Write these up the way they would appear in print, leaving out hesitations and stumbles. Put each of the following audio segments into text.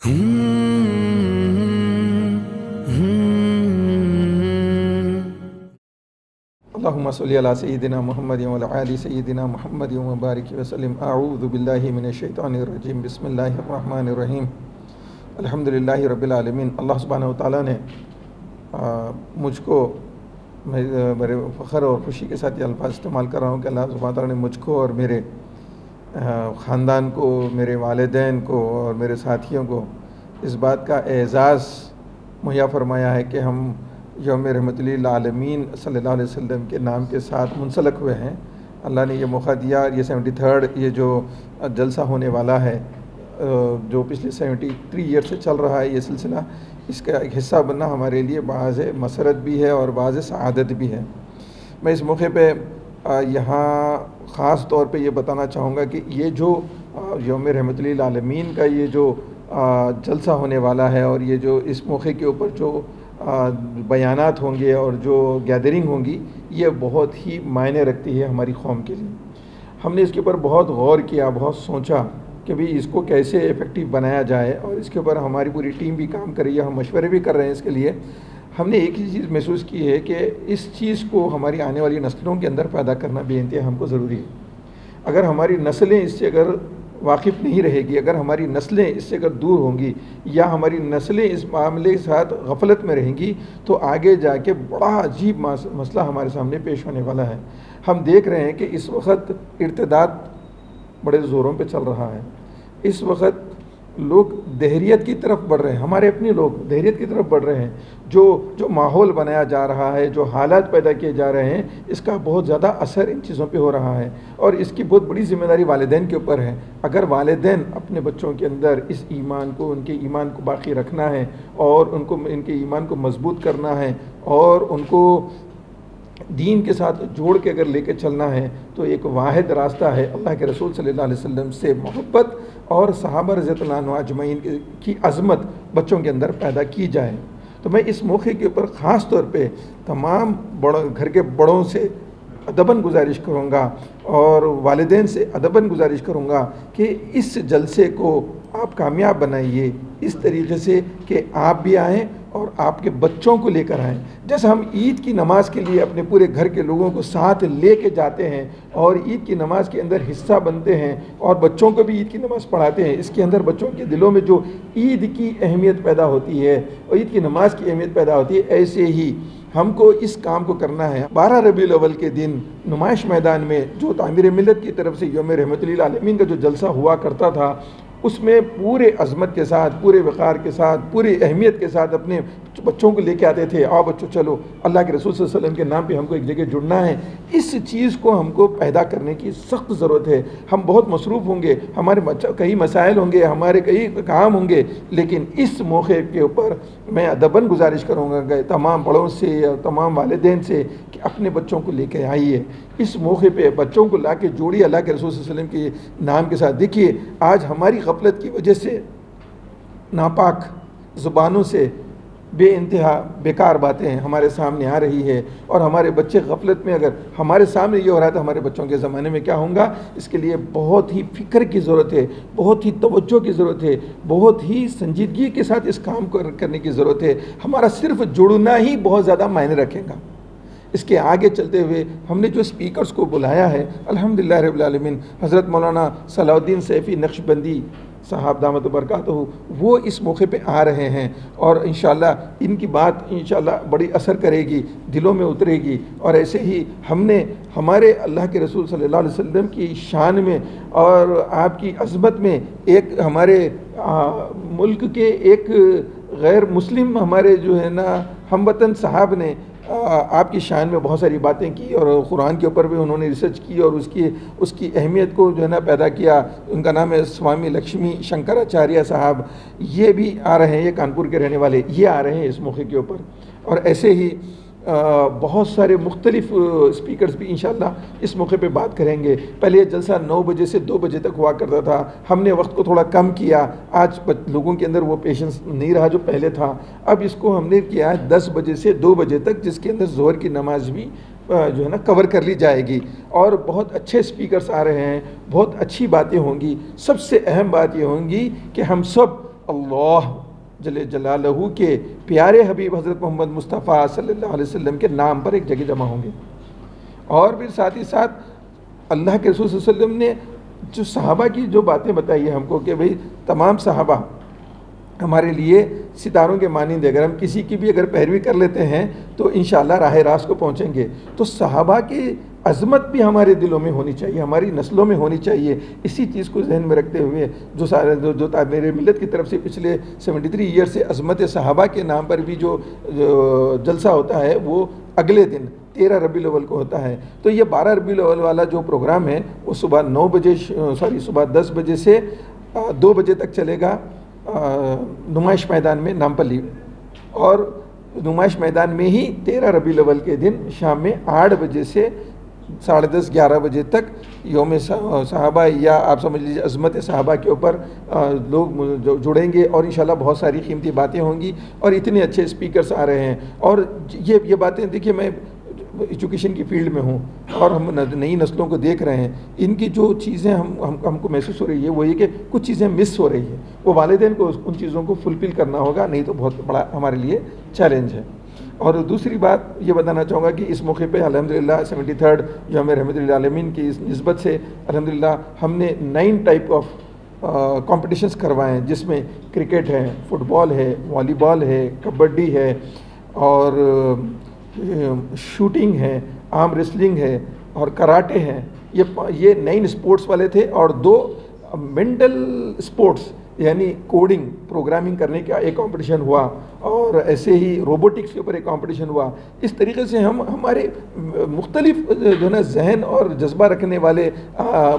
اللہم صلی علی سیدنا محمد و علی آل سیدنا محمد و بارک وسلم۔ اعوذ باللہ من الشیطان الرجیم، بسم اللہ الرحمن الرحیم، الحمدللہ رب العالمین۔ اللہ سبحانہ وتعالیٰ نے مجھ کو بڑے فخر اور خوشی کے ساتھ یہ الفاظ استعمال کر رہا ہوں کہ اللہ سبحانہ وتعالیٰ نے مجھ کو اور میرے خاندان کو، میرے والدین کو اور میرے ساتھیوں کو اس بات کا اعزاز مہیا فرمایا ہے کہ ہم یوم رحمت للعالمین صلی اللہ علیہ وسلم کے نام کے ساتھ منسلک ہوئے ہیں۔ اللہ نے یہ موقع دیا، یہ 73 یہ جو جلسہ ہونے والا ہے، جو پچھلے 73 ایئر سے چل رہا ہے یہ سلسلہ، اس کا ایک حصہ بننا ہمارے لیے باعث مسرت بھی ہے اور باعث سعادت بھی ہے۔ میں اس موقع پہ یہاں خاص طور پہ یہ بتانا چاہوں گا کہ یہ جو یوم رحمت للعالمین کا یہ جو جلسہ ہونے والا ہے اور یہ جو اس موقع کے اوپر جو بیانات ہوں گے اور جو گیدرنگ ہوں گی، یہ بہت ہی معنی رکھتی ہے ہماری قوم کے لیے۔ ہم نے اس کے اوپر بہت غور کیا، بہت سوچا کہ بھی اس کو کیسے ایفیکٹیو بنایا جائے، اور اس کے اوپر ہماری پوری ٹیم بھی کام کر رہی ہے، ہم مشورے بھی کر رہے ہیں اس کے لیے۔ ہم نے ایک ہی چیز محسوس کی ہے کہ اس چیز کو ہماری آنے والی نسلوں کے اندر پیدا کرنا بے انتہا ہم کو ضروری ہے۔ اگر ہماری نسلیں اس سے اگر واقف نہیں رہے گی، اگر ہماری نسلیں اس سے اگر دور ہوں گی یا ہماری نسلیں اس معاملے کے ساتھ غفلت میں رہیں گی، تو آگے جا کے بڑا عجیب مسئلہ ہمارے سامنے پیش ہونے والا ہے۔ ہم دیکھ رہے ہیں کہ اس وقت ارتداد بڑے زوروں پہ چل رہا ہے۔ اس وقت لوگ دہریت کی طرف بڑھ رہے ہیں، ہمارے اپنے لوگ دہریت کی طرف بڑھ رہے ہیں۔ جو ماحول بنایا جا رہا ہے، جو حالات پیدا کیے جا رہے ہیں، اس کا بہت زیادہ اثر ان چیزوں پہ ہو رہا ہے، اور اس کی بہت بڑی ذمہ داری والدین کے اوپر ہے۔ اگر والدین اپنے بچوں کے اندر اس ایمان کو، ان کے ایمان کو باقی رکھنا ہے اور ان کے ایمان کو مضبوط کرنا ہے اور ان کو دین کے ساتھ جوڑ کے اگر لے کے چلنا ہے، تو ایک واحد راستہ ہے اللہ کے رسول صلی اللہ علیہ وسلم سے محبت اور صحابہ رضی اللہ عنہ اجمعین کی عظمت بچوں کے اندر پیدا کی جائے۔ تو میں اس موقع کے اوپر خاص طور پہ تمام گھر کے بڑوں سے ادباً گزارش کروں گا اور والدین سے ادباً گزارش کروں گا کہ اس جلسے کو آپ کامیاب بنائیے اس طریقے سے کہ آپ بھی آئیں اور آپ کے بچوں کو لے کر آئیں۔ جیسے ہم عید کی نماز کے لیے اپنے پورے گھر کے لوگوں کو ساتھ لے کے جاتے ہیں اور عید کی نماز کے اندر حصہ بنتے ہیں اور بچوں کو بھی عید کی نماز پڑھاتے ہیں، اس کے اندر بچوں کے دلوں میں جو عید کی اہمیت پیدا ہوتی ہے اور عید کی نماز کی اہمیت پیدا ہوتی ہے، ایسے ہی ہم کو اس کام کو کرنا ہے۔ 12 ربیع الاول کے دن نمائش میدان میں جو تعمیر ملت کی طرف سے یوم رحمت للعالمین کا جو جلسہ ہوا کرتا تھا، اس میں پورے عظمت کے ساتھ، پورے وقار کے ساتھ، پوری اہمیت کے ساتھ اپنے بچوں کو لے کے آتے تھے۔ آؤ بچوں چلو، اللہ کے رسول صلی اللہ علیہ وسلم کے نام پہ ہم کو ایک جگہ جڑنا ہے۔ اس چیز کو ہم کو پیدا کرنے کی سخت ضرورت ہے۔ ہم بہت مصروف ہوں گے، ہمارے کئی مسائل ہوں گے، ہمارے کئی کام ہوں گے، لیکن اس موقع کے اوپر میں ادباً گزارش کروں گا کہ تمام بڑوں سے اور تمام والدین سے کہ اپنے بچوں کو لے کے آئیے۔ اس موقع پہ بچوں کو لا کے جوڑیے اللہ کے رسول صلی اللہ علیہ وسلم کے نام کے ساتھ۔ دیکھیے آج ہماری غفلت کی وجہ سے ناپاک زبانوں سے بے انتہا بیکار باتیں ہمارے سامنے آ رہی ہے، اور ہمارے بچے غفلت میں، اگر ہمارے سامنے یہ ہو رہا ہے تو ہمارے بچوں کے زمانے میں کیا ہوگا؟ اس کے لیے بہت ہی فکر کی ضرورت ہے، بہت ہی توجہ کی ضرورت ہے، بہت ہی سنجیدگی کے ساتھ اس کام کو کرنے کی ضرورت ہے۔ ہمارا صرف جڑنا ہی بہت زیادہ معنی رکھے گا۔ اس کے آگے چلتے ہوئے ہم نے جو اسپیکرز کو بلایا ہے، الحمدللہ رب العالمین، حضرت مولانا صلاح الدین سیفی نقشبندی صاحب دامت برکاتہ، وہ اس موقع پہ آ رہے ہیں، اور انشاءاللہ ان کی بات انشاءاللہ بڑی اثر کرے گی، دلوں میں اترے گی۔ اور ایسے ہی ہم نے ہمارے اللہ کے رسول صلی اللہ علیہ وسلم کی شان میں اور آپ کی عظمت میں ایک ہمارے ملک کے ایک غیر مسلم ہمارے جو ہے نا ہم وطن صاحب نے آپ کی شان میں بہت ساری باتیں کی، اور قرآن کے اوپر بھی انہوں نے ریسرچ کی اور اس کی اہمیت کو جو ہے نا پیدا کیا۔ ان کا نام ہے سوامی لکشمی شنکراچاریہ صاحب، یہ بھی آ رہے ہیں، یہ کانپور کے رہنے والے، یہ آ رہے ہیں اس موقع کے اوپر۔ اور ایسے ہی بہت سارے مختلف اسپیکرز بھی انشاءاللہ اس موقع پہ بات کریں گے۔ پہلے یہ جلسہ 9 بجے سے 2 بجے تک ہوا کرتا تھا، ہم نے وقت کو تھوڑا کم کیا، آج لوگوں کے اندر وہ پیشنس نہیں رہا جو پہلے تھا۔ اب اس کو ہم نے کیا ہے 10 بجے سے 2 بجے تک، جس کے اندر ظہر کی نماز بھی جو ہے نا کور کر لی جائے گی، اور بہت اچھے اسپیکرز آ رہے ہیں، بہت اچھی باتیں ہوں گی۔ سب سے اہم بات یہ ہوں گی کہ ہم سب اللہ جل جلالہ کے پیارے حبیب حضرت محمد مصطفیٰ صلی اللہ علیہ وسلم کے نام پر ایک جگہ جمع ہوں گے. اور پھر ساتھ ہی ساتھ اللہ کے رسول صلی اللہ علیہ وسلم نے جو صحابہ کی جو باتیں بتائی ہیں ہم کو کہ بھئی تمام صحابہ ہمارے لیے ستاروں کے مانند، اگر ہم کسی کی بھی اگر پیروی کر لیتے ہیں تو انشاءاللہ راہ راست کو پہنچیں گے. تو صحابہ کی عظمت بھی ہمارے دلوں میں ہونی چاہیے، ہماری نسلوں میں ہونی چاہیے. اسی چیز کو ذہن میں رکھتے ہوئے جو میرے ملت کی طرف سے پچھلے 73 ایئر سے عظمت صحابہ کے نام پر بھی جو جلسہ ہوتا ہے وہ اگلے دن 13 ربیع الاول کو ہوتا ہے. تو یہ 12 ربیع الاول والا جو پروگرام ہے وہ صبح 10 بجے سے 2 بجے تک چلے گا نمائش میدان میں نامپلی. اور نمائش میدان میں ہی 13 ربیع الاول کے دن شام میں 8 بجے سے 10:30 11 بجے تک یوم صحابہ یا آپ سمجھ لیجیے عظمت صحابہ کے اوپر لوگ جڑیں گے. اور انشاءاللہ بہت ساری قیمتی باتیں ہوں گی اور اتنے اچھے اسپیکرز آ رہے ہیں. اور یہ باتیں دیکھیے، میں ایجوکیشن کی فیلڈ میں ہوں اور ہم نئی نسلوں کو دیکھ رہے ہیں. ان کی جو چیزیں ہم کو محسوس ہو رہی ہے وہ یہ کہ کچھ چیزیں مس ہو رہی ہیں. وہ والدین کو ان چیزوں کو فلفل کرنا ہوگا، نہیں تو بہت بڑا ہمارے لیے چیلنج ہے. اور دوسری بات یہ بتانا چاہوں گا کہ اس موقع پہ الحمدللہ 73rd یوم رحمت للعالمین کی اس نسبت سے الحمدللہ ہم نے 9 ٹائپ آف کمپٹیشنز کروائے ہیں، جس میں کرکٹ ہے، فٹ بال ہے، والی بال ہے، کبڈی ہے، اور شوٹنگ ہے، آرم ریسلنگ ہے، اور کراٹے ہیں. یہ 9 اسپورٹس والے تھے. اور 2 مینٹل اسپورٹس یعنی کوڈنگ پروگرامنگ کرنے کا ایک کمپٹیشن ہوا، اور ایسے ہی روبوٹکس کے اوپر ایک کمپٹیشن ہوا. اس طریقے سے ہم ہمارے مختلف جو ہے نا ذہن اور جذبہ رکھنے والے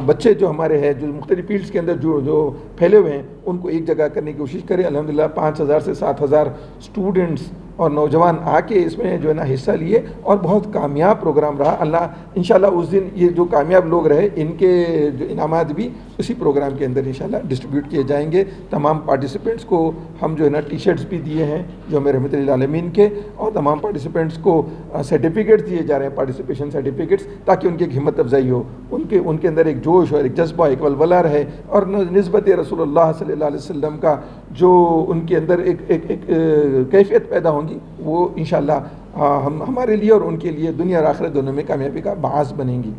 بچے جو ہمارے ہیں، جو مختلف فیلڈس کے اندر جو پھیلے ہوئے ہیں، ان کو ایک جگہ کرنے کی کوشش کریں. الحمدللہ 5000 سے 7000 اسٹوڈنٹس اور نوجوان آ کے اس میں جو ہے نا حصہ لیے اور بہت کامیاب پروگرام رہا. اللہ انشاءاللہ اس دن یہ جو کامیاب لوگ رہے ان کے جو انعامات بھی اسی پروگرام کے اندر انشاءاللہ ڈسٹریبیوٹ کیے جائیں گے. تمام پارٹیسپینٹس کو ہم جو ہے نا ٹی شرٹس بھی دیے ہیں جو ہمیں رحمت للعالمین کے، اور تمام پارٹیسپینٹس کو سرٹیفکیٹس دیے جا رہے ہیں، پارٹیسپیشن سرٹیفکیٹس، تاکہ ان کی ہمت افزائی ہو، ان کے اندر ایک جوش اور ایک جذبہ، ایک ولولہ رہے، اور نسبت رسول اللہ صلی اللہ علیہ وسلم کا جو ان کے اندر ایک کیفیت پیدا ہوگی، وہ انشاءاللہ ہمارے لیے اور ان کے لیے دنیا اور آخرت دونوں میں کامیابی کا باعث بنیں گی.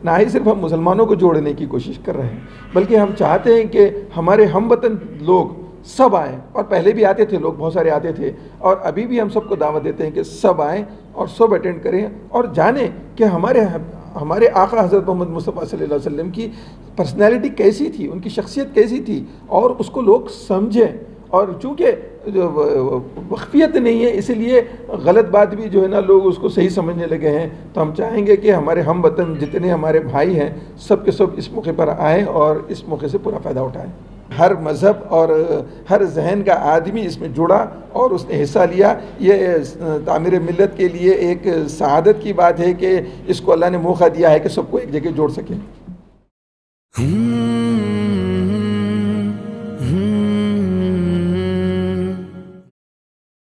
نہ ہی صرف ہم مسلمانوں کو جوڑنے کی کوشش کر رہے ہیں، بلکہ ہم چاہتے ہیں کہ ہمارے ہم وطن لوگ سب آئیں. اور پہلے بھی آتے تھے لوگ، بہت سارے آتے تھے، اور ابھی بھی ہم سب کو دعوت دیتے ہیں کہ سب آئیں اور سب اٹینڈ کریں اور جانیں کہ ہمارے آقا حضرت محمد مصطفیٰ صلی اللہ علیہ وسلم کی پرسنالٹی کیسی تھی، ان کی شخصیت کیسی تھی، اور اس کو لوگ سمجھیں. اور چونکہ وقفیت نہیں ہے، اسی لیے غلط بات بھی جو ہے نا لوگ اس کو صحیح سمجھنے لگے ہیں. تو ہم چاہیں گے کہ ہمارے ہم وطن جتنے ہمارے بھائی ہیں سب کے سب اس موقع پر آئیں اور اس موقع سے پورا فائدہ اٹھائیں. ہر مذہب اور ہر ذہن کا آدمی اس میں جڑا اور اس نے حصہ لیا. یہ تعمیر ملت کے لیے ایک سعادت کی بات ہے کہ اس کو اللہ نے موقع دیا ہے کہ سب کو ایک جگہ جوڑ سکیں.